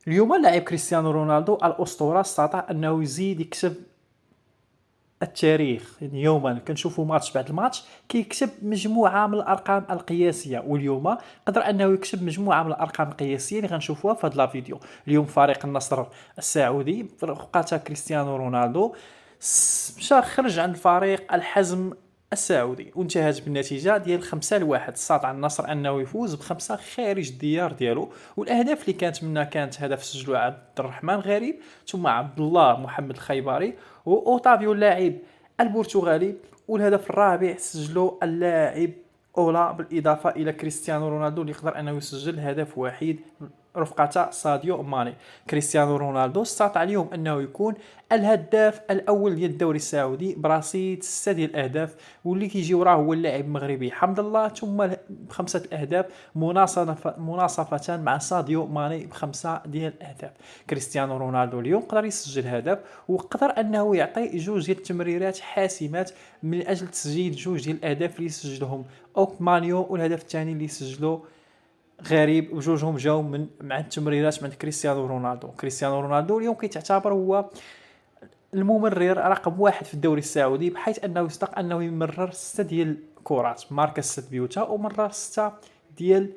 اليوم اللاعب كريستيانو رونالدو الأسطورة استطاع أنه يزيد يكسب التاريخ. يعني يوما كنشوفوا ماتش بعد الماتش كيكسب مجموعه من الارقام القياسيه، واليوم قدر انه يكسب مجموعه من الارقام القياسيه اللي غنشوفوها في هذا لا فيديو. اليوم فريق النصر السعودي وقتها كريستيانو رونالدو مشى خرج عن الفريق الحزم السعودي وانتهت بالنتيجه ديال 5-1. استطاع النصر انه يفوز بخمسه خارج الديار ديالو، والاهداف اللي كانت منها كانت هدف سجلو عبد الرحمن غريب، ثم عبد الله محمد الخيباري، واوتافيو اللاعب البرتغالي، والهدف الرابع سجلو اللاعب اولا، بالاضافه الى كريستيانو رونالدو اللي يقدر انه يسجل هدف وحيد رفقة ساديو ماني. كريستيانو رونالدو استطاع اليوم انه يكون الهداف الاول ديال الدوري السعودي برصيد 6 ديال الاهداف، واللي كيجي وراه هو اللاعب المغربي حمد الله، ثم بخمسه الاهداف مناصفه مع ساديو ماني بخمسه ديال الاهداف. كريستيانو رونالدو اليوم قدر يسجل هدف، وقدر انه يعطي جوج ديال التمريرات حاسمات من اجل تسجيل جوج ديال الاهداف اللي سجلهم اوك مانيو، والهدف الثاني اللي سجلو غريب، وجوجهم جاو من مع التمريرات من كريستيانو رونالدو. كريستيانو رونالدو اليوم كيتعتبر هو الممرر رقم واحد في الدوري السعودي، بحيث انه يستحق انه يمرر 6 ديال الكرات، ماركا 6 بيوتا ومرر 6 ديال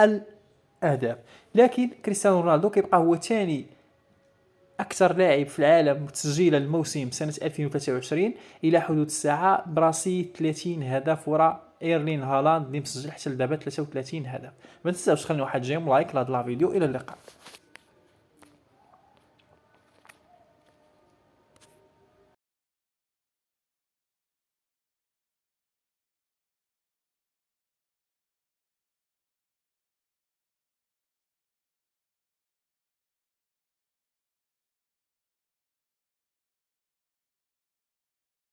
الاهداف. لكن كريستيانو رونالدو كيبقى هو ثاني اكثر لاعب في العالم تسجيلا الموسم سنه 2023 الى حدود الساعه برصيد 30 هدف، وراء ايرلين هالاند اللي مسجل حتى لدابا 33 هدف. ما تنساوش تخلينا واحد جيم لايك لهذا الفيديو. الى اللقاء.